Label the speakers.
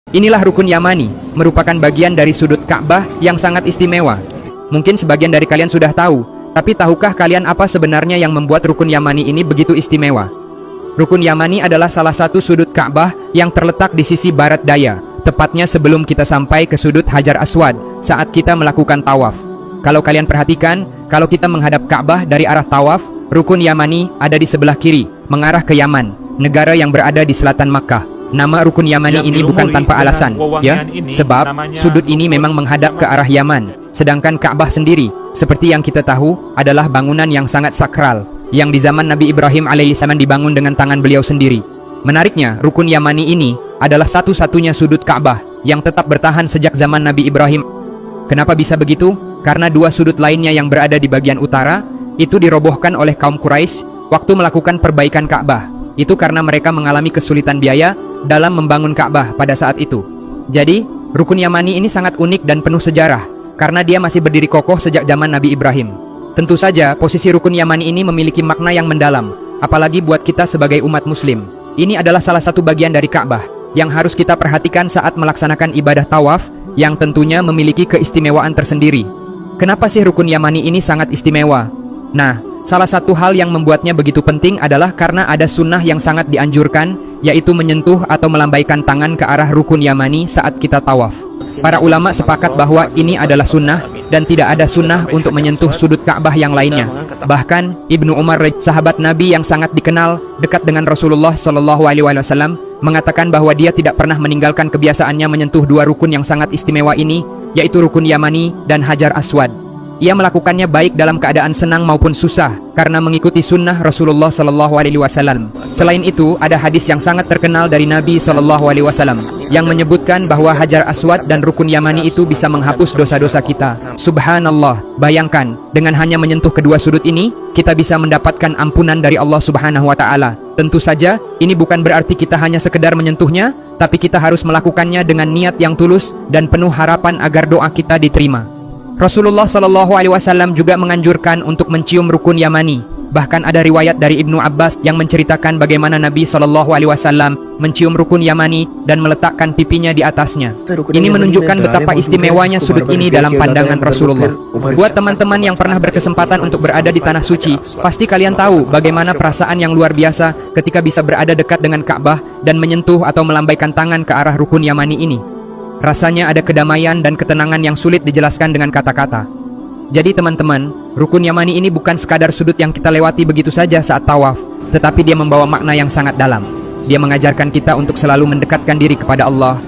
Speaker 1: Inilah rukun Yamani, merupakan bagian dari sudut Ka'bah yang sangat istimewa. Mungkin sebagian dari kalian sudah tahu, tapi tahukah kalian apa sebenarnya yang membuat rukun Yamani ini begitu istimewa? Rukun Yamani adalah salah satu sudut Ka'bah yang terletak di sisi barat daya, tepatnya sebelum kita sampai ke sudut Hajar Aswad saat kita melakukan tawaf. Kalau kalian perhatikan, kalau kita menghadap Ka'bah dari arah tawaf, rukun Yamani ada di sebelah kiri, mengarah ke Yaman, negara yang berada di selatan Makkah. Nama rukun Yamani ini bukan tanpa alasan, ya, sebab sudut ini memang menghadap ke arah Yaman. Sedangkan Ka'bah sendiri, seperti yang kita tahu, adalah bangunan yang sangat sakral, yang di zaman Nabi Ibrahim alaihissalam dibangun dengan tangan beliau sendiri. Menariknya, rukun Yamani ini adalah satu-satunya sudut Ka'bah yang tetap bertahan sejak zaman Nabi Ibrahim. Kenapa bisa begitu? Karena dua sudut lainnya yang berada di bagian utara, itu dirobohkan oleh kaum Quraisy waktu melakukan perbaikan Ka'bah. Itu karena mereka mengalami kesulitan biaya dalam membangun Ka'bah pada saat itu. Jadi, rukun Yamani ini sangat unik dan penuh sejarah, karena dia masih berdiri kokoh sejak zaman Nabi Ibrahim. Tentu saja, posisi rukun Yamani ini memiliki makna yang mendalam, apalagi buat kita sebagai umat muslim. Ini adalah salah satu bagian dari Ka'bah, yang harus kita perhatikan saat melaksanakan ibadah tawaf, yang tentunya memiliki keistimewaan tersendiri. Kenapa sih rukun Yamani ini sangat istimewa? Nah, salah satu hal yang membuatnya begitu penting adalah karena ada sunnah yang sangat dianjurkan, yaitu menyentuh atau melambaikan tangan ke arah rukun Yamani saat kita tawaf. Para ulama sepakat bahwa ini adalah sunnah, dan tidak ada sunnah untuk menyentuh sudut Ka'bah yang lainnya. Bahkan, Ibnu Umar, sahabat Nabi yang sangat dikenal, dekat dengan Rasulullah SAW, mengatakan bahwa dia tidak pernah meninggalkan kebiasaannya menyentuh dua rukun yang sangat istimewa ini, yaitu rukun Yamani dan Hajar Aswad. Ia melakukannya baik dalam keadaan senang maupun susah, karena mengikuti sunnah Rasulullah SAW. Selain itu, ada hadis yang sangat terkenal dari Nabi SAW, yang menyebutkan bahwa Hajar Aswad dan rukun Yamani itu bisa menghapus dosa-dosa kita. Subhanallah, bayangkan, dengan hanya menyentuh kedua sudut ini, kita bisa mendapatkan ampunan dari Allah Subhanahu wa Ta'ala. Tentu saja, ini bukan berarti kita hanya sekedar menyentuhnya, tapi kita harus melakukannya dengan niat yang tulus dan penuh harapan agar doa kita diterima. Rasulullah SAW juga menganjurkan untuk mencium rukun Yamani. Bahkan ada riwayat dari Ibnu Abbas yang menceritakan bagaimana Nabi SAW mencium rukun Yamani dan meletakkan pipinya di atasnya. Ini menunjukkan betapa istimewanya sudut ini dalam pandangan Rasulullah. Buat teman-teman yang pernah berkesempatan untuk berada di Tanah Suci, pasti kalian tahu bagaimana perasaan yang luar biasa ketika bisa berada dekat dengan Ka'bah dan menyentuh atau melambaikan tangan ke arah rukun Yamani ini. Rasanya ada kedamaian dan ketenangan yang sulit dijelaskan dengan kata-kata. Jadi teman-teman, rukun Yamani ini bukan sekadar sudut yang kita lewati begitu saja saat tawaf, tetapi dia membawa makna yang sangat dalam. Dia mengajarkan kita untuk selalu mendekatkan diri kepada Allah,